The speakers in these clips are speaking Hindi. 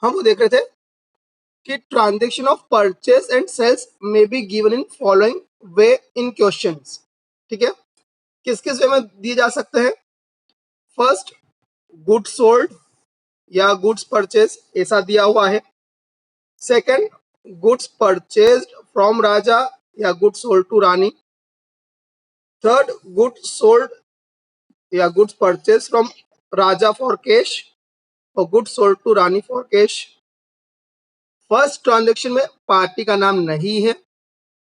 हम वो देख रहे थे कि transaction of purchase and sales may be given in following way in questions. ठीक है, किस किस वे में दिए जा सकते हैं? फर्स्ट, गुड्स सोल्ड या गुड्स परचेज ऐसा दिया हुआ है। Second, goods purchased from Raja या goods sold to Rani. Third, goods sold या goods purchase from Raja for cash और goods sold to Rani for cash. First transaction में पार्टी का नाम नहीं है।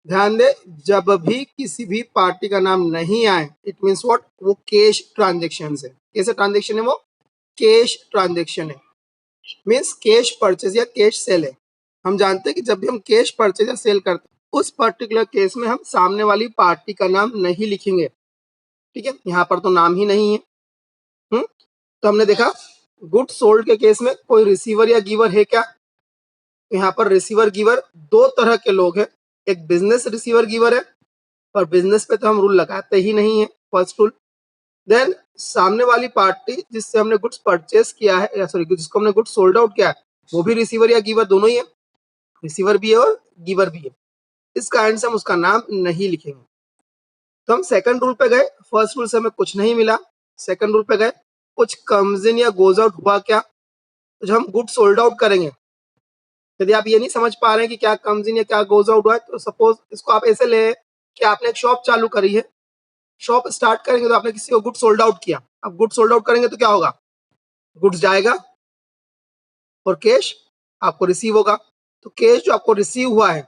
ध्यान दे, जब भी किसी भी पार्टी का नाम नहीं आए इट मीन्स व्हाट, वो कैश ट्रांजेक्शन है। कैसे ट्रांजेक्शन है वो? कैश ट्रांजेक्शन है, मीन्स कैश परचेज या कैश सेल है। हम जानते हैं कि जब भी हम कैश परचेज या सेल करते हैं उस पर्टिकुलर केस में हम सामने वाली पार्टी का नाम नहीं लिखेंगे। ठीक है, यहाँ पर तो नाम ही नहीं है। तो हमने देखा गुड सोल्ड के केस में कोई रिसीवर या गिवर है क्या? यहाँ पर रिसीवर गिवर दो तरह के लोग हैं। एक बिजनेस रिसीवर गिवर है, पर बिजनेस पे तो हम रूल लगाते ही नहीं है, फर्स्ट रूल। देन सामने वाली पार्टी जिससे हमने गुड्स परचेस किया है या सॉरी जिसको हमने गुड्स सोल्ड आउट किया है वो भी रिसीवर या गिवर दोनों ही है, रिसीवर भी है और गिवर भी है। इस कारण से हम उसका नाम नहीं लिखेंगे। तो हम सेकंड रूल पे गए, फर्स्ट रूल से हमें कुछ नहीं मिला। सेकंड रूल पे गए, कुछ कम्स इन या गोज आउट हुआ क्या? तो जब हम गुड्स सोल्ड आउट करेंगे, यदि आप ये नहीं समझ पा रहे हैं कि क्या कम्स इन या क्या गोज आउट हुआ है, तो सपोज इसको आप ऐसे ले कि आपने एक शॉप चालू करी है। शॉप स्टार्ट करेंगे तो आपने किसी को गुड्स सोल्ड आउट किया। अब गुड्स सोल्ड आउट करेंगे तो क्या होगा? गुड्स जाएगा और कैश आपको रिसीव होगा। तो कैश जो आपको रिसीव हुआ है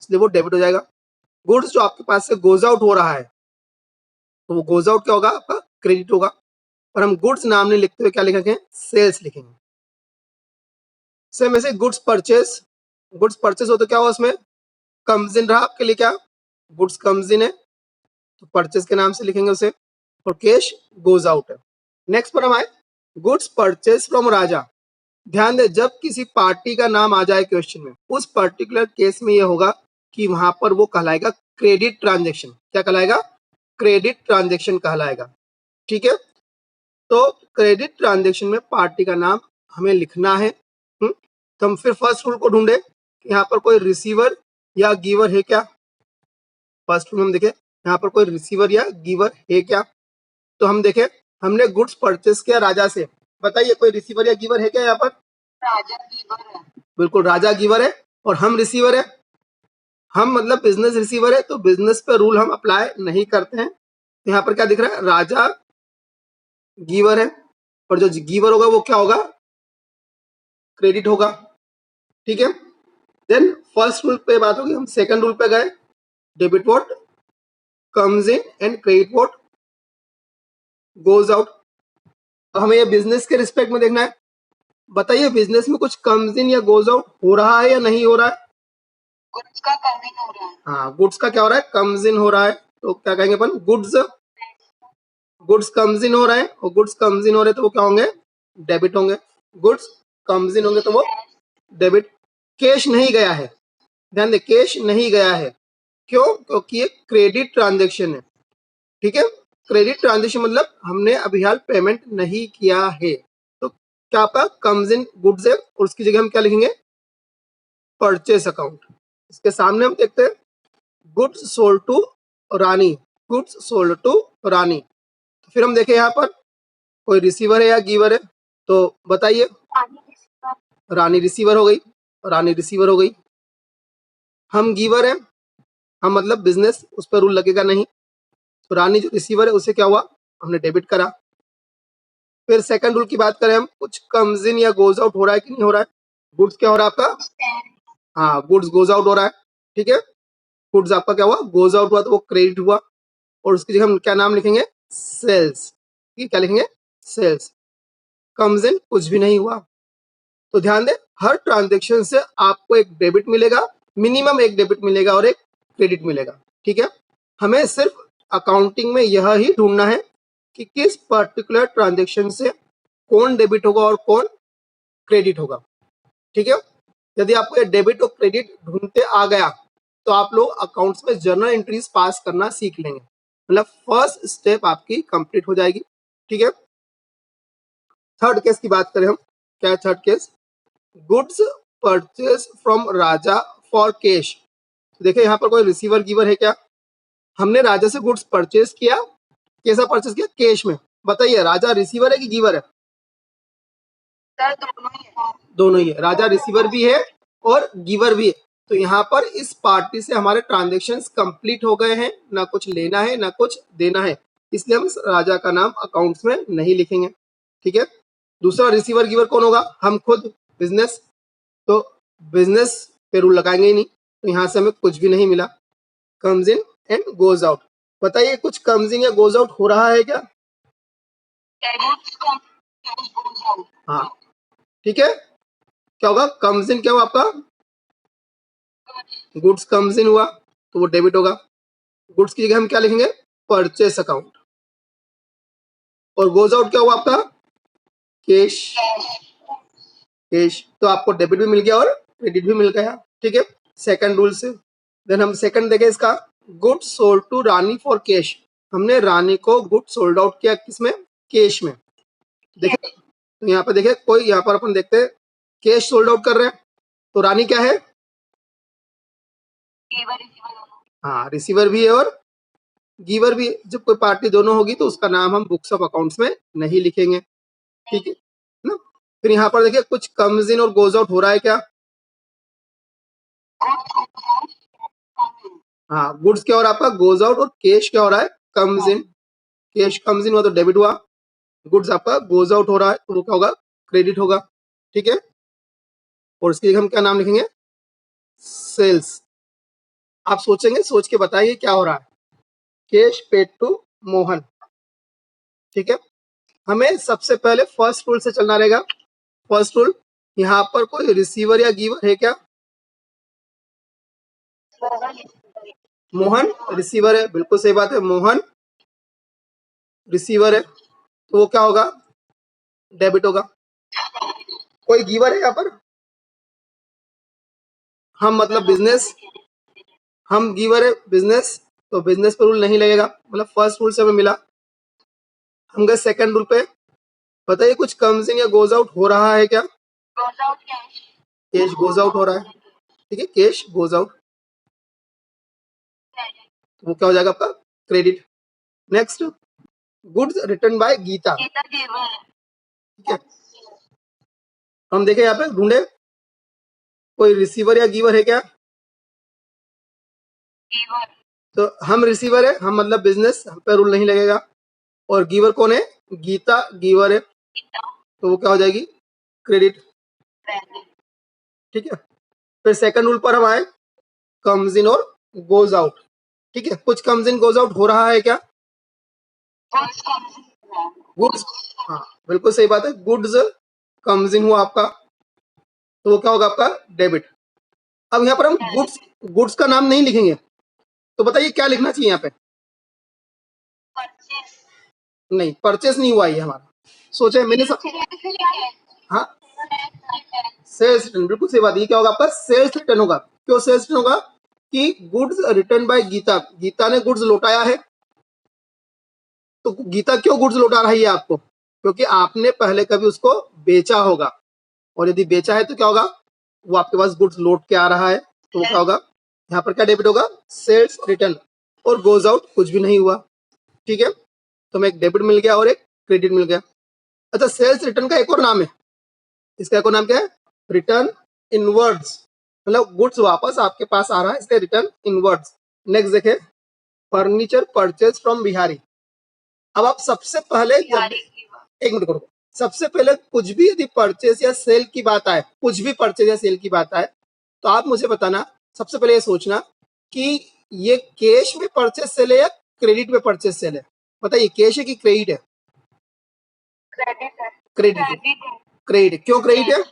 इसलिए वो डेबिट हो जाएगा। गुड्स जो आपके पास से गोज आउट हो रहा है तो वो गोज आउट क्या होगा? आपका क्रेडिट होगा। और हम गुड्स नाम नहीं लिखते हुए क्या लिखेंगे? सेल्स लिखेंगे। सेम ऐसे गुड्स परचेस हो तो क्या हुआ? उसमें कम्स इन रहा आपके लिए, क्या गुड्स कम्स इन है तो परचेस के नाम से लिखेंगे उसे, और कैश गोज आउट है। नेक्स्ट पर हम आए, गुड्स परचेस फ्रॉम राजा। ध्यान दे, जब किसी पार्टी का नाम आ जाए क्वेश्चन में उस पर्टिकुलर केस में ये होगा कि वहां पर वो कहलाएगा क्रेडिट ट्रांजेक्शन। क्या कहलाएगा? क्रेडिट ट्रांजेक्शन कहलाएगा। ठीक है, तो क्रेडिट ट्रांजेक्शन में पार्टी का नाम हमें लिखना है। तो हम फिर फर्स्ट रूल को ढूंढे कि यहाँ पर कोई रिसीवर या गिवर है क्या? फर्स्ट रूल हम देखे यहाँ पर कोई रिसीवर या गिवर है क्या? तो हम देखे हमने गुड्स परचेस किया राजा से। बताइए कोई रिसीवर या गिवर है क्या यहाँ पर? राजा गिवर है। बिल्कुल, राजा गिवर है और हम रिसीवर है। हम मतलब बिजनेस रिसीवर है, तो बिजनेस पे रूल हम अप्लाई नहीं करते हैं। यहाँ पर क्या दिख रहा है? राजा गिवर है और जो गिवर होगा वो क्या होगा? क्रेडिट होगा। ठीक है, देन फर्स्ट रूल पे बात होगी। हम सेकंड रूल पे गए, debit what comes in and credit what goes out. हमें ये बिजनेस के रिस्पेक्ट में देखना है। बताइए बिजनेस में कुछ कम्स इन या गोज आउट हो रहा है या नहीं हो रहा है? गुड्स का कम इन हो रहा है। हाँ, गुड्स का क्या हो रहा है? कम्स इन हो रहा है। तो क्या कहेंगे अपन? गुड्स कम्स इन हो रहे हैं और गुड्स कम्स इन हो रहे हैं तो वो क्या होंगे? डेबिट होंगे। गुड्स कम्स इन होंगे तो वो डेबिट। कैश नहीं गया है, ध्यान दे, कैश नहीं गया है। क्यों? क्योंकि ये क्रेडिट ट्रांजेक्शन है। ठीक है, क्रेडिट ट्रांजेक्शन मतलब हमने अभी हाल पेमेंट नहीं किया है। तो क्या आपका कम्स इन गुड्स है और उसकी जगह हम क्या लिखेंगे? Purchase account. इसके सामने हम देखते हैं goods sold to Rani, goods sold to Rani. तो फिर हम देखें यहाँ पर कोई रिसीवर है या गिवर है? तो बताइए। रानी रिसीवर हो गई, रानी रिसीवर हो गई। हम गिवर है, हम मतलब बिजनेस, उस पर रूल लगेगा नहीं। तो रानी जो रिसीवर है उसे क्या हुआ? हमने डेबिट करा। फिर सेकंड रूल की बात करें हम, कुछ कम्स इन या गोज आउट हो रहा है कि नहीं हो रहा है? गुड्स क्या हो रहा है आपका? हाँ, गुड्स गोज आउट हो रहा है। ठीक है, गुड्स आपका क्या हुआ? गोज आउट हुआ तो वो क्रेडिट हुआ और उसकी जगह हम क्या नाम लिखेंगे? सेल्स। क्या लिखेंगे? सेल्स। कम्स इन कुछ भी नहीं हुआ। तो ध्यान दें, हर ट्रांजेक्शन से आपको एक डेबिट मिलेगा, मिनिमम एक डेबिट मिलेगा और एक क्रेडिट मिलेगा। ठीक है, हमें सिर्फ अकाउंटिंग में यह ही ढूंढना है कि किस पर्टिकुलर ट्रांजेक्शन से कौन डेबिट होगा और कौन क्रेडिट होगा। ठीक है, यदि आपको ये डेबिट और क्रेडिट ढूंढते आ गया तो आप लोग अकाउंट्स में जर्नल एंट्रीज पास करना सीख लेंगे, मतलब फर्स्ट स्टेप आपकी कंप्लीट हो जाएगी। ठीक है, थर्ड केस की बात करें हम, क्या है third case? Goods purchase from Raja for cash. देखिए यहाँ पर कोई रिसीवर गिवर है क्या? हमने राजा से गुड्स परचेज किया, कैसा परचेज किया? कैश में। बताइए राजा रिसीवर है कि गिवर है? दोनों ही है, राजा रिसीवर भी है और गिवर भी है। तो यहाँ पर इस पार्टी से हमारे ट्रांजेक्शन्स कंप्लीट हो गए हैं, ना कुछ लेना है ना कुछ देना है, इसलिए हम राजा का नाम अकाउंट्स में नहीं लिखेंगे। ठीक है। दूसरा रिसीवर गिवर कौन होगा? हम खुद, बिजनेस। तो बिजनेस पे रूल लगाएंगे ही नहीं, तो यहाँ से हमें कुछ भी नहीं मिला। Comes in and goes out. बताइए कुछ कम्स इन या गोज आउट हो रहा है क्या? हाँ ठीक है। क्या होगा? कम्स इन क्या हुआ आपका? गुड्स कम्स इन हुआ तो वो डेबिट होगा। गुड्स की जगह हम क्या लिखेंगे? Purchase account. और गोज आउट क्या हुआ आपका? कैश। कैश तो आपको डेबिट भी मिल गया और क्रेडिट भी मिल गया। ठीक है, सेकंड रूल से। देन हम सेकंड देखें इसका, goods sold to Rani for cash. हमने रानी को गुड सोल्ड आउट किया, किसमें? कैश में। देखिए तो यहाँ पे देखिए कोई, यहाँ पर अपन देखते हैं कैश सोल्ड आउट कर रहे हैं, तो रानी क्या है? हाँ रिसीवर भी है और गिवर भी। जब कोई पार्टी दोनों होगी तो उसका नाम हम बुक्स ऑफ अकाउंट्स में नहीं लिखेंगे। ठीक है ना। फिर यहाँ पर देखिए कुछ कम्स इन और गोज आउट हो रहा है क्या? हाँ गुड्स क्या हो रहा है आपका? Goes out. और कैश क्या हो रहा है? Comes in. Cash comes in हुआ तो डेबिट हुआ, गुड्स आपका गोज आउट हो रहा है तो वो क्या होगा? क्रेडिट होगा। ठीक है। और इसकी जगह हम क्या नाम लिखेंगे? सेल्स। आप सोचेंगे, सोच के बताइए क्या हो रहा है? Cash paid to Mohan. ठीक है। हमें सबसे पहले फर्स्ट रूल से चलना रहेगा। फर्स्ट रूल, यहाँ पर कोई रिसीवर या गिवर है क्या? मोहन रिसीवर है, बिल्कुल सही बात है, मोहन रिसीवर है तो वो क्या होगा? डेबिट होगा। कोई गिवर है यहाँ पर? हम मतलब बिजनेस, हम गिवर है बिजनेस, तो बिजनेस पर रूल नहीं लगेगा, मतलब फर्स्ट रूल से हमें मिला। हम गए सेकंड रूल पे। बताइए कुछ कम्स इन या गोज आउट हो रहा है क्या? कैश गोज आउट हो रहा है। ठीक है, कैश गोज आउट तो वो क्या हो जाएगा आपका? Credit. Next, goods return by Gita. ठीक है, हम देखें यहाँ पे ढूंढे कोई रिसीवर या गिवर है क्या? तो हम रिसीवर है, हम मतलब बिजनेस, हम पे रूल नहीं लगेगा। और गिवर कौन है? गीता गिवर है तो वो क्या हो जाएगी? क्रेडिट। ठीक है। फिर सेकंड रूल पर हम आए, कम्स इन और गोज आउट। ठीक है, कुछ कम्स इन गोज आउट हो रहा है क्या? गुड्स, हाँ बिल्कुल सही बात है, गुड्स कम्स इन हुआ आपका तो वो क्या होगा आपका? डेबिट। अब यहाँ पर हम गुड्स, गुड्स का नाम नहीं लिखेंगे, तो बताइए क्या लिखना चाहिए यहाँ पे? नहीं, परचेस नहीं हुआ ये हमारा। सोचे मैंने सब, हाँ सेल्स रिटर्न, बिल्कुल सही बात। ये क्या होगा आपका? सेल्स रिटर्न होगा। क्यों सेल्स रिटर्न होगा? कि goods return by Gita, Gita ने गुड्स लौटाया है। तो गीता क्यों गुड्स लौटा रही है आपको? क्योंकि आपने पहले कभी उसको बेचा होगा, और यदि बेचा है तो क्या होगा? वो आपके पास गुड्स लौट के आ रहा है तो वो क्या होगा? यहाँ पर क्या डेबिट होगा? Sales return. और गोज आउट कुछ भी नहीं हुआ। ठीक है, तो हमें एक डेबिट मिल गया और एक क्रेडिट मिल गया। अच्छा, सेल्स रिटर्न का एक और नाम है, इसका एक और नाम क्या है? Return inwards. मतलब गुड्स वापस आपके पास आ रहा है इसलिए रिटर्न इनवर्ड्स। नेक्स्ट देखें, फर्नीचर परचेज फ्रॉम बिहारी। अब आप सबसे पहले एक मिनट करो, सबसे पहले कुछ भी यदि परचेज या सेल की बात आए, कुछ भी परचेज या सेल की बात आए, तो आप मुझे बताना, सबसे पहले ये सोचना कि ये कैश में परचेज सेल है या क्रेडिट में परचेज सेल है? बताइए कैश है कि क्रेडिट है? क्रेडिट। क्रेडिट क्यों क्रेडिट है?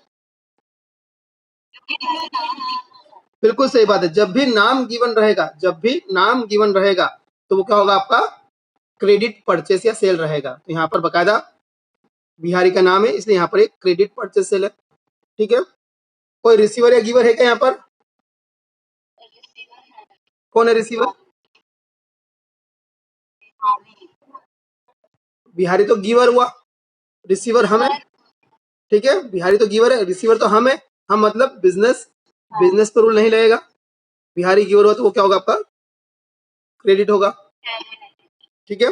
बिल्कुल सही बात है, जब भी नाम गिवन रहेगा, जब भी नाम गिवन रहेगा तो वो क्या होगा आपका? क्रेडिट परचेस या सेल रहेगा। तो यहाँ पर बकायदा बिहारी का नाम है इसलिए यहाँ पर एक क्रेडिट परचेस सेल है। ठीक है, कोई रिसीवर या गिवर है क्या यहाँ पर? कौन है रिसीवर? बिहारी तो गिवर हुआ, रिसीवर हम है। ठीक है, बिहारी तो गिवर है, रिसीवर तो हम है। हम मतलब बिजनेस पे रूल नहीं लगेगा, बिहारी गिवर हो तो वो क्या होगा आपका क्रेडिट होगा, ठीक है।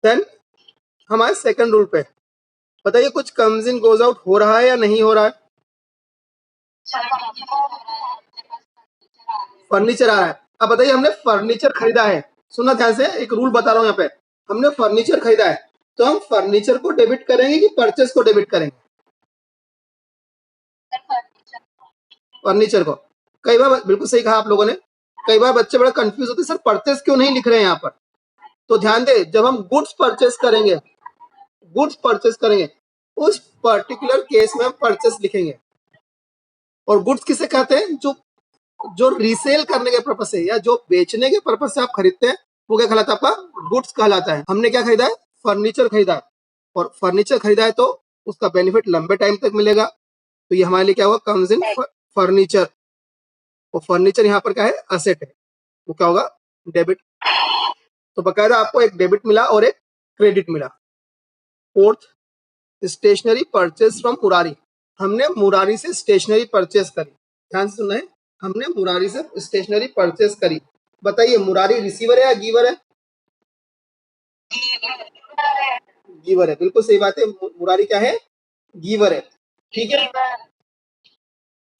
देन हमारे सेकंड रूल पे बताइए, कुछ कम्स इन गोज आउट हो रहा है या नहीं हो रहा है? फर्नीचर आ रहा है। अब बताइए, हमने फर्नीचर खरीदा है, सुना ध्यान से, एक रूल बता रहा हूँ यहाँ पे, हमने फर्नीचर खरीदा है तो हम फर्नीचर को डेबिट करेंगे कि परचेस को डेबिट करेंगे? फर्नीचर को। कई बार, बिल्कुल सही कहा आप लोगों ने, कई बार बच्चे बड़ा कंफ्यूज होते हैं, सर परचेस क्यों नहीं लिख रहे हैं यहाँ पर? तो ध्यान दे, जब हम गुड्स परचेस करेंगे, उस पर्टिकुलर केस में हम परचेस लिखेंगे। और गुड्स किसे कहते हैं? जो जो रीसेल करने के पर्पज से या जो बेचने के पर्पज से आप खरीदते हैं वो क्या कहलाता है? आपका गुड्स कहलाता है। हमने क्या खरीदा है? फर्नीचर खरीदा है, और फर्नीचर खरीदा है तो उसका बेनिफिट लंबे टाइम तक मिलेगा, तो ये हमारे लिए क्या होगा? Comes in furniture. और फर्नीचर यहाँ पर क्या है? असेट है, वो क्या होगा? डेबिट। तो बकायदा आपको एक डेबिट मिला और एक क्रेडिट मिला। Fourth, stationery purchase from Murari. हमने मुरारी से स्टेशनरी परचेस करी, ध्यान से सुनना है, हमने मुरारी से स्टेशनरी परचेस करी। बताइए, मुरारी रिसीवर है या गिवर है? गिवर है, बिल्कुल सही बात है, मुरारी क्या है? गिवर है, ठीक है।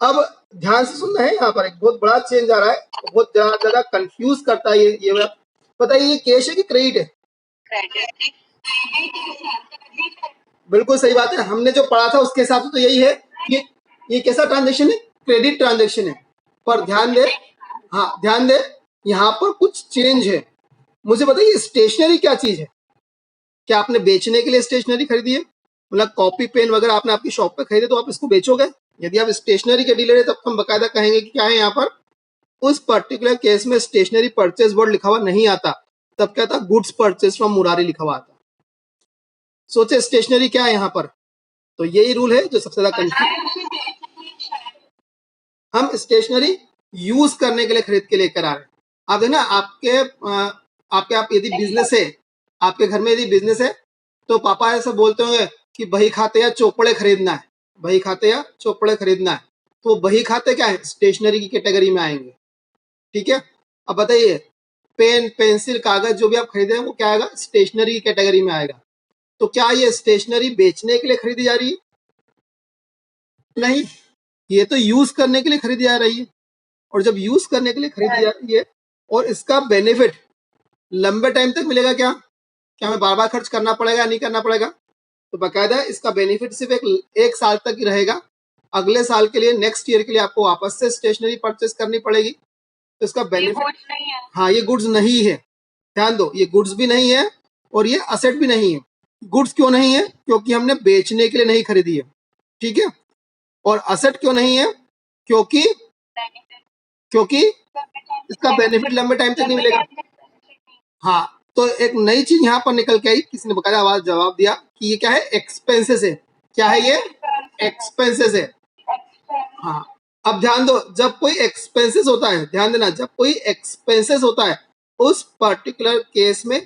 अब ध्यान से सुनना है, यहाँ पर एक बहुत बड़ा चेंज आ रहा है, बहुत ज्यादा कंफ्यूज करता है ये। बताइए, ये कैश है कि क्रेडिट है? बिल्कुल सही बात है, हमने जो पढ़ा था उसके हिसाब से तो यही है। ये कैसा ट्रांजेक्शन है? क्रेडिट ट्रांजेक्शन है। पर ध्यान दे, हाँ ध्यान दे, यहाँ पर कुछ चेंज है। मुझे बताइए, स्टेशनरी क्या चीज है? क्या आपने बेचने के लिए स्टेशनरी खरीदी है? मतलब कॉपी पेन वगैरह आपने आपकी शॉप पे खरीदे तो आप इसको बेचोगे? यदि आप स्टेशनरी के डीलर है तब हम बकायदा कहेंगे कि क्या है यहाँ पर, उस पर्टिकुलर केस में स्टेशनरी परचेस वर्ड लिखा हुआ नहीं आता, तब क्या था? गुड्स परचेस फ्रॉम मुरारी लिखा हुआ आता। सोचे स्टेशनरी क्या है यहाँ पर? तो यही रूल है जो सबसे ज्यादा कंफ्यूज। हम स्टेशनरी यूज करने के लिए खरीद के लेकर आ रहे हैं। अब है ना, आपके आप यदि बिजनेस है, आपके घर में यदि बिजनेस है तो पापा ऐसा बोलते होंगे कि बही खाते या चोपड़े खरीदना है, बही खाते या चोपड़े खरीदना है, तो बही खाते क्या है? स्टेशनरी की कैटेगरी में आएंगे, ठीक है। अब बताइए, पेन पेंसिल कागज जो भी आप खरीदे हैं वो क्या आएगा? स्टेशनरी की कैटेगरी में आएगा। तो क्या ये स्टेशनरी बेचने के लिए खरीदी जा रही है? नहीं, ये तो यूज करने के लिए खरीदी जा रही है। और जब यूज करने के लिए खरीदी जा रही है और इसका बेनिफिट लंबे टाइम तक मिलेगा, क्या क्या हमें बार बार खर्च करना पड़ेगा, नहीं करना पड़ेगा? तो बाकायदा इसका बेनिफिट सिर्फ एक साल तक ही रहेगा। अगले साल के लिए, नेक्स्ट ईयर के लिए आपको वापस से स्टेशनरी परचेस करनी पड़ेगी। तो इसका बेनिफिट, हाँ ये गुड्स नहीं है, ध्यान दो, ये गुड्स भी नहीं है और ये असेट भी नहीं है। गुड्स क्यों नहीं है? क्योंकि हमने बेचने के लिए नहीं खरीदी है, ठीक है। और असेट क्यों नहीं है? क्योंकि क्योंकि इसका बेनिफिट लंबे टाइम तक नहीं मिलेगा। हाँ, तो एक नई चीज यहाँ पर निकल के आई, किसी ने बकायदा आवाज जवाब दिया कि ये क्या है? एक्सपेंसेस है। क्या है ये? एक्सपेंसेस है। हाँ, अब ध्यान दो, जब कोई एक्सपेंसेस होता है, ध्यान देना, जब कोई एक्सपेंसेस होता है उस पर्टिकुलर केस में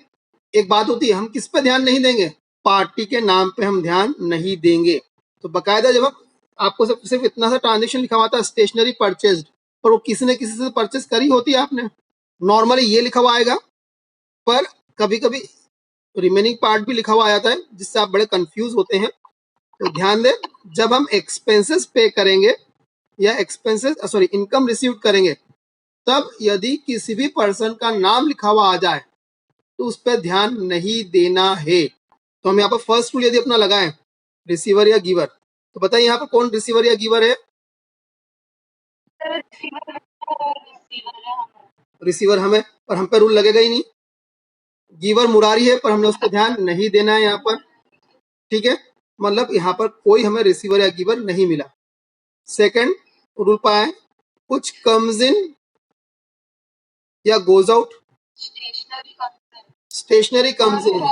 एक बात होती है, हम किस पे ध्यान नहीं देंगे? पार्टी के नाम पे हम ध्यान नहीं देंगे। तो बकायदा जब हम, आपको सिर्फ इतना सा ट्रांजेक्शन लिखा हुआ था स्टेशनरी परचेज, पर वो किसी ने किसी से परचेज करी होती है आपने, नॉर्मली ये लिखा हुआ आएगा, पर कभी कभी रिमेनिंग पार्ट भी लिखा हुआ आ जाता है जिससे आप बड़े कंफ्यूज होते हैं। तो ध्यान दें, जब हम एक्सपेंसेस पे करेंगे या एक्सपेंसेस सॉरी इनकम रिसीव करेंगे, तब यदि किसी भी पर्सन का नाम लिखा हुआ आ जाए तो उस पर ध्यान नहीं देना है। तो हम यहाँ पर फर्स्ट रूल यदि अपना लगाएं, रिसीवर या गिवर, तो बताइए यहाँ पर कौन रिसीवर या गिवर है? रिसीवर हमें, पर हम पे रूल लगेगा ही नहीं। गिवर मुरारी है पर हमने उस पर ध्यान नहीं देना है यहाँ पर, ठीक है। मतलब यहाँ पर कोई हमें रिसीवर या गिवर नहीं मिला। सेकंड रूल पाए, कुछ कम्स इन या goes out. Stationery comes in,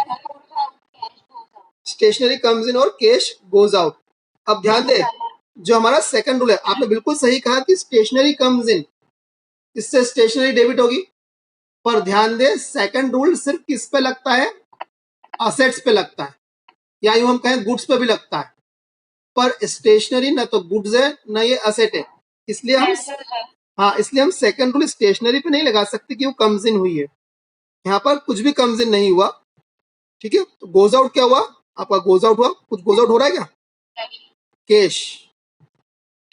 stationery comes in और कैश गोज आउट। अब ध्यान दे, जो हमारा सेकंड रूल है, आपने बिल्कुल सही कहा कि स्टेशनरी कम्स इन, इससे स्टेशनरी डेबिट होगी। पर ध्यान दे, सेकंड रूल सिर्फ किस पे लगता है? असेट्स पे लगता है, या यूं हम कहें गुड्स पे भी लगता है। पर स्टेशनरी ना तो गुड्स है ना ये असेट है, इसलिए हम इसलिए हम सेकंड रूल स्टेशनरी पे नहीं लगा सकते कि वो कम्स इन हुई है। यहाँ पर कुछ भी कम्स इन नहीं हुआ, ठीक है। तो गोज आउट क्या हुआ, आपका गोज आउट हुआ, कुछ गोज आउट हो रहा है क्या, कैश,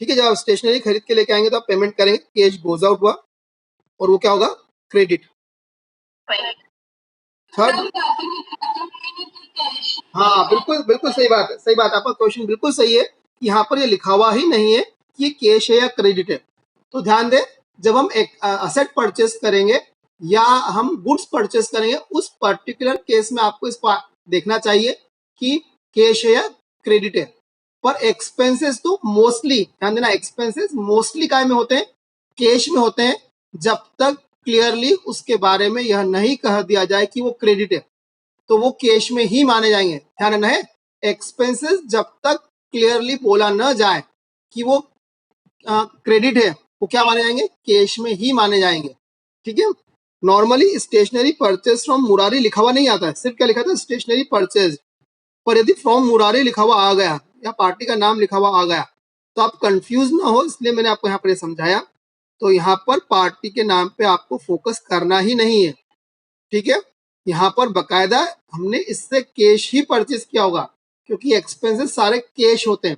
ठीक है। जब आप स्टेशनरी खरीद के लेके आएंगे तो आप पेमेंट करेंगे, कैश गोज आउट हुआ और वो क्या होगा, क्रेडिट। थर्ड, हाँ बिल्कुल बिल्कुल सही बात है, सही बात, आपका क्वेश्चन बिल्कुल सही है। यहाँ पर ये लिखा हुआ ही नहीं है कि ये कैश है या क्रेडिट है। तो ध्यान दें, जब हम एक असेट परचेस करेंगे या हम गुड्स परचेस करेंगे, उस पर्टिकुलर केस में आपको इस देखना चाहिए कि कैश है या क्रेडिट है। पर एक्सपेंसेस तो मोस्टली, ध्यान देना, एक्सपेंसेस मोस्टली काय में होते हैं, कैश में होते हैं, जब तक क्लियरली उसके बारे में यह नहीं कह दिया जाए कि वो क्रेडिट है, तो वो कैश में ही माने जाएंगे। ध्यान रखना है, एक्सपेंसेस जब तक क्लियरली बोला न जाए कि वो क्रेडिट है, वो क्या माने जाएंगे, कैश में ही माने जाएंगे, ठीक है। Normally stationery purchase from Murari लिखा हुआ नहीं आता है, सिर्फ क्या लिखा था, स्टेशनरी परचेज। पर यदि फ्रॉम मुरारी लिखा हुआ आ गया या पार्टी का नाम लिखा हुआ आ गया तो आप कंफ्यूज ना हो, इसलिए मैंने आपको यहाँ पर समझाया। तो यहाँ पर पार्टी के नाम पे आपको फोकस करना ही नहीं है, ठीक है। यहाँ पर बकायदा हमने इससे कैश ही परचेज किया होगा, क्योंकि एक्सपेंसेस सारे कैश होते हैं।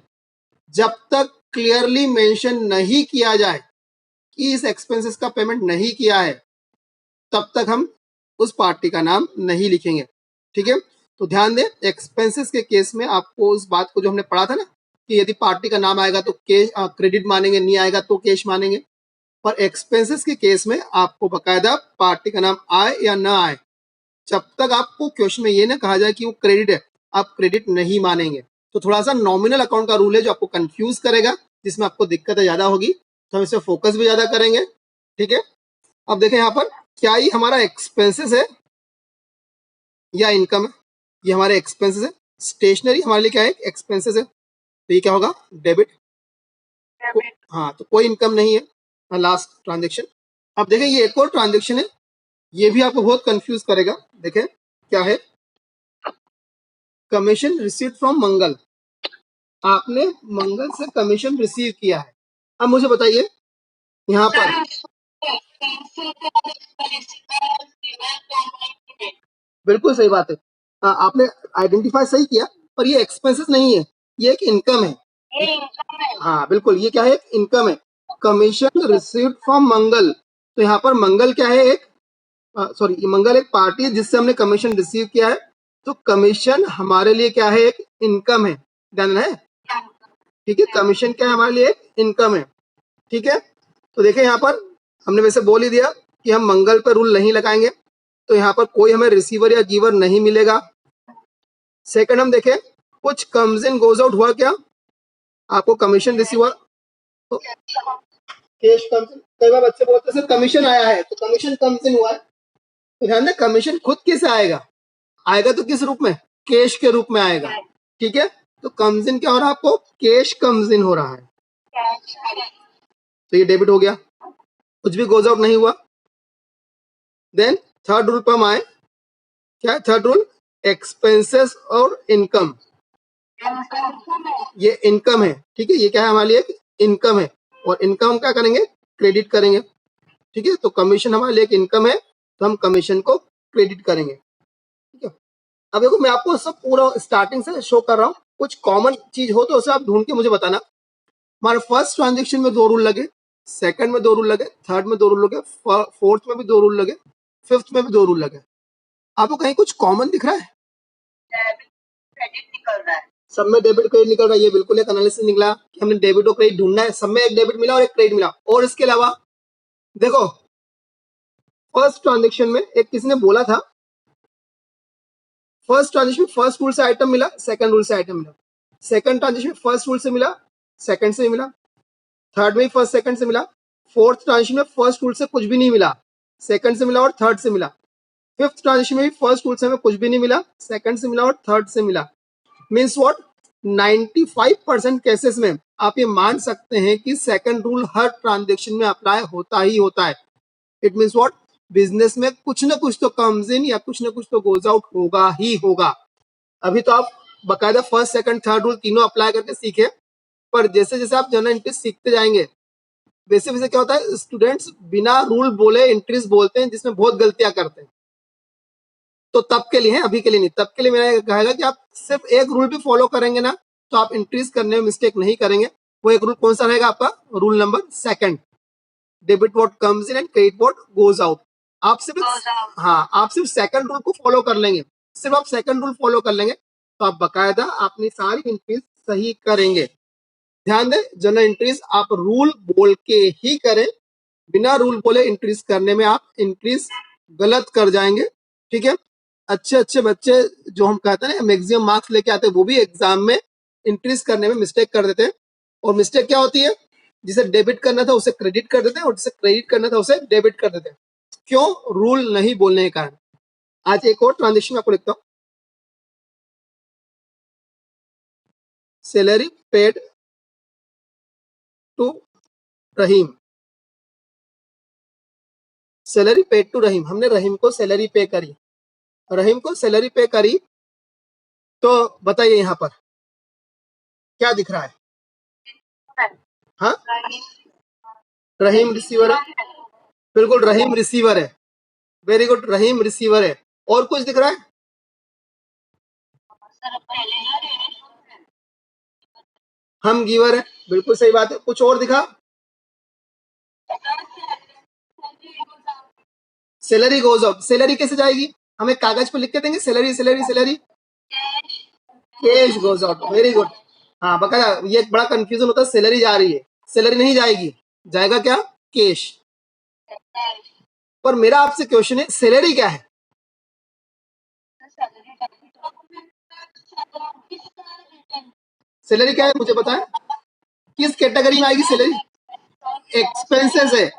जब तक क्लियरली मेंशन नहीं किया जाए कि इस एक्सपेंसेस का पेमेंट नहीं किया है, तब तक हम उस पार्टी का नाम नहीं लिखेंगे, ठीक है। तो ध्यान दें, एक्सपेंसेस के केस में आपको उस बात को जो हमने पढ़ा था ना, कि यदि पार्टी का नाम आएगा तो कैश क्रेडिट मानेंगे, नहीं आएगा तो कैश मानेंगे। पर एक्सपेंसेस के केस में आपको बकायदा पार्टी का नाम आए या ना आए, जब तक आपको क्वेश्चन में ये ना कहा जाए कि वो क्रेडिट है, आप क्रेडिट नहीं मानेंगे। तो थोड़ा सा नॉमिनल अकाउंट का रूल है जो आपको कंफ्यूज करेगा, जिसमें आपको दिक्कतें ज्यादा होगी, तो हम इस पर फोकस भी ज्यादा करेंगे, ठीक है। अब देखें यहाँ पर, क्या ये हमारा एक्सपेंसेस है या इनकम है, ये हमारे एक्सपेंसेस है। स्टेशनरी हमारे लिए क्या है, एक्सपेंसेस है, तो ये क्या होगा, डेबिट। हाँ, तो कोई इनकम नहीं है लास्ट ट्रांजेक्शन। अब देखें, ये एक और ट्रांजेक्शन है, ये भी आपको बहुत कंफ्यूज करेगा। देखें क्या है, कमीशन रिसीव्ड फ्रॉम मंगल, आपने मंगल से कमीशन रिसीव किया है। अब मुझे बताइए यहाँ पर, बिल्कुल सही बात है, आपने आइडेंटिफाई सही किया, पर ये एक्सपेंसेस नहीं है, ये एक इनकम है। हाँ बिल्कुल, ये क्या है, एक इनकम है। कमीशन रिसीव्ड फ्रॉम मंगल, तो यहाँ पर मंगल क्या है, एक सॉरी, मंगल एक पार्टी है जिससे हमने कमीशन रिसीव किया है। तो कमीशन हमारे लिए क्या है, एक इनकम है, ध्यान है, ठीक है। कमीशन क्या है, हमारे लिए एक इनकम है, ठीक है। तो देखिए यहाँ पर हमने वैसे बोल ही दिया कि हम मंगल पर रूल नहीं लगाएंगे, तो यहाँ पर कोई हमें रिसीवर या गिवर नहीं मिलेगा। सेकंड हम देखें, कुछ कम्स इन गोज आउट हुआ क्या, आपको कमीशन रिसीव हुआ तो कैश कम्स इन, कई बार बच्चे बोलते हैं सर कमीशन आया है, तो कमीशन कम्स इन हुआ है, तो ध्यान दें, कमीशन खुद किसे आएगा, आएगा तो किस रूप में, कैश के रूप में आएगा, ठीक है। तो कम्स इन क्या हो रहा है, आपको कैश कम्स इन हो रहा है, तो ये डेबिट हो गया, कुछ भी गोज आउट नहीं हुआ। देन थर्ड रूल पर हम आए, क्या है थर्ड रूल, एक्सपेंसेस और इनकम, ये इनकम है, ठीक है। ये क्या है, हमारे लिए इनकम है, और इनकम क्या करेंगे, क्रेडिट करेंगे, ठीक है। तो कमीशन हमारे लिए एक इनकम है, तो हम कमीशन को क्रेडिट करेंगे, ठीक है। अब देखो, मैं आपको सब पूरा स्टार्टिंग से शो कर रहा हूँ, कुछ कॉमन चीज हो तो उसे आप ढूंढ के मुझे बताना। हमारे फर्स्ट ट्रांजेक्शन में 2 रूल लगे, सेकंड में 2 रूल लगे, थर्ड में 2 रूल लगे, फोर्थ में भी 2 रूल लगे, फिफ्थ में भी 2 रूल लगे। आपको कहीं कुछ कॉमन दिख रहा है, सब में डेबिट क्रेडिट निकल रहा है, ये बिल्कुल एक एनालिसिस निकला कि हमने डेबिट और क्रेडिट ढूंढना है, सब में एक डेबिट मिला और एक क्रेडिट मिला। और इसके अलावा देखो, फर्स्ट ट्रांजेक्शन में एक किसी ने बोला था, फर्स्ट ट्रांजेक्शन में फर्स्ट रूल से आइटम मिला, सेकंड रूल से आइटम मिला, सेकंड ट्रांजेक्शन में फर्स्ट रूल से मिला, सेकंड से मिला, थर्ड में फर्स्ट सेकंड से मिला, फोर्थ ट्रांजेक्शन में फर्स्ट रूल से कुछ भी नहीं मिला, सेकंड से मिला और थर्ड से मिला, फिफ्थ ट्रांजेक्शन में भी फर्स्ट रूल से हमें कुछ भी नहीं मिला, सेकंड से मिला और थर्ड से मिला। मीन्स व्हाट, 95% केसेस में आप ये मान सकते हैं कि सेकंड रूल हर ट्रांजेक्शन में अप्लाई होता ही होता है। इट मीन्स व्हाट, बिजनेस में कुछ ना कुछ तो कम्स इन या कुछ ना कुछ तो गोज आउट होगा ही होगा। अभी तो आप बकायदा फर्स्ट सेकंड थर्ड रूल तीनों अप्लाई करके सीखे, पर जैसे जैसे आप जनरल एंट्रीज सीखते जाएंगे वैसे वैसे क्या होता है, स्टूडेंट्स बिना रूल बोले एंट्रीज बोलते हैं जिसमें बहुत गलतियां करते हैं। तो तब के लिए है, अभी के लिए नहीं, तब के लिए मेरा कहेगा कि आप सिर्फ एक रूल भी फॉलो करेंगे ना तो आप एंट्रीज करने में मिस्टेक नहीं करेंगे। वो एक रूल कौन सा रहेगा आपका? Rule number second, debit what comes in and credit what goes out. आप सिर्फ हाँ, आप सिर्फ सेकंड रूल को फॉलो कर लेंगे, सिर्फ आप सेकंड रूल फॉलो कर लेंगे तो आप बकायदा अपनी सारी एंट्रीज सही करेंगे। ध्यान दें, जनरल एंट्रीज आप रूल बोल के ही करें, बिना रूल बोले एंट्रीज करने में आप एंट्रीज गलत कर जाएंगे। ठीक है, अच्छे अच्छे बच्चे जो हम कहते हैं ना मैक्सिमम मार्क्स लेके आते हैं, वो भी एग्जाम में इंक्रीज करने में मिस्टेक कर देते हैं। और मिस्टेक क्या होती है? जिसे डेबिट करना था उसे क्रेडिट कर देते हैं और जिसे क्रेडिट करना था उसे डेबिट कर देते हैं। क्यों? रूल नहीं बोलने के कारण। आज एक और ट्रांजेक्शन आपको लिखता हूं, salary paid to Rahim, salary paid to Rahim. हमने रहीम को सैलरी पे करी, रहीम को सैलरी पे करी, तो बताइए यहाँ पर क्या दिख रहा है? हाँ, रहीम रिसीवर है, बिल्कुल रहीम रिसीवर है, वेरी गुड, रहीम रिसीवर है। और कुछ दिख रहा है? हम गिवर है, बिल्कुल सही बात है। कुछ और दिखा? सैलरी गोज आउट, सैलरी कैसे जाएगी? हम एक कागज पर लिख के देंगे salary salary salary, cash goes out, very good. हाँ बकाया, ये एक बड़ा कंफ्यूजन होता है, सैलरी जा रही है, सैलरी नहीं जाएगी, जाएगा क्या? कैश। पर मेरा आपसे क्वेश्चन है, सैलरी क्या है? सैलरी क्या है मुझे बताएं, किस कैटेगरी में आएगी सैलरी? एक्सपेंसेस है।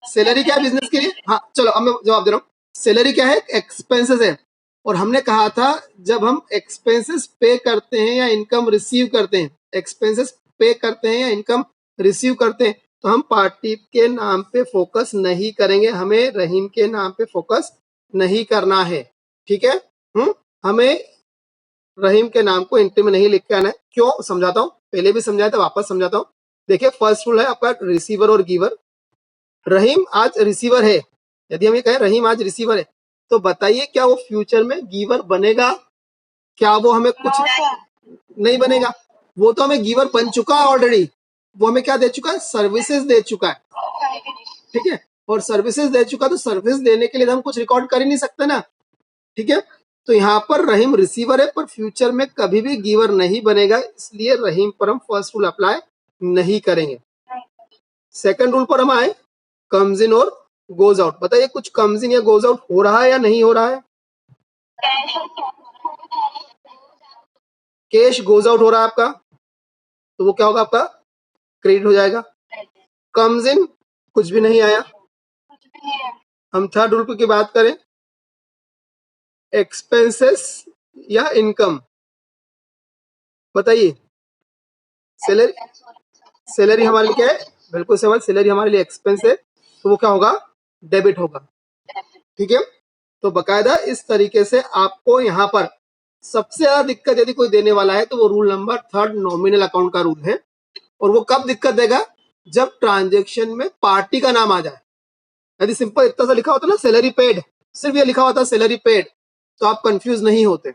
सैलरी क्या है बिजनेस के लिए? हाँ चलो अब मैं जवाब दे रहा हूँ, सैलरी क्या है? एक्सपेंसेस है। और हमने कहा था जब हम एक्सपेंसेस पे करते हैं या इनकम रिसीव करते हैं, एक्सपेंसेस पे करते हैं या इनकम रिसीव करते हैं, तो हम पार्टी के नाम पे फोकस नहीं करेंगे, हमें रहीम के नाम पे फोकस नहीं करना है। ठीक है, हमें रहीम के नाम को एंट्री में नहीं लिख के आना है। क्यों? समझाता हूँ, पहले भी समझाया था, वापस समझाता हूँ। देखिए फर्स्ट रूल है आपका रिसीवर और गिवर। रहीम आज रिसीवर है, यदि हम ये कहें रहीम आज रिसीवर है, तो बताइए क्या वो फ्यूचर में गिवर बनेगा? क्या वो हमें कुछ नहीं बनेगा? वो तो हमें गिवर बन चुका है ऑलरेडी, वो हमें क्या दे चुका है? सर्विसेज दे चुका है। ठीक है, और सर्विसेज दे चुका, तो सर्विस देने के लिए हम कुछ रिकॉर्ड कर ही नहीं सकते ना। ठीक है, तो यहाँ पर रहीम रिसीवर है पर फ्यूचर में कभी भी गिवर नहीं बनेगा, इसलिए रहीम पर हम फर्स्ट रूल अप्लाई नहीं करेंगे। सेकंड रूल पर हम आए, कम्स इन और गोज आउट। बताइए कुछ कम्स इन या गोज आउट हो रहा है या नहीं हो रहा है? कैश गोज आउट हो रहा है आपका, तो वो क्या होगा? आपका क्रेडिट हो जाएगा। कम्स इन कुछ भी नहीं आया। हम थर्ड रूल की बात करें, एक्सपेंसेस या इनकम, बताइए। सैलरी, सैलरी हमारे लिए क्या है? बिल्कुल सवाल, सैलरी हमारे लिए एक्सपेंस है, तो वो क्या होगा? डेबिट होगा। ठीक है, तो बकायदा इस तरीके से आपको यहाँ पर सबसे ज्यादा दिक्कत यदि कोई देने वाला है तो वो rule number third nominal account का रूल है। और वो कब दिक्कत देगा? जब ट्रांजेक्शन में पार्टी का नाम आ जाए। यदि सिंपल इतना सा लिखा होता ना सैलरी पेड, सिर्फ ये लिखा होता सैलरी पेड, तो आप कंफ्यूज नहीं होते।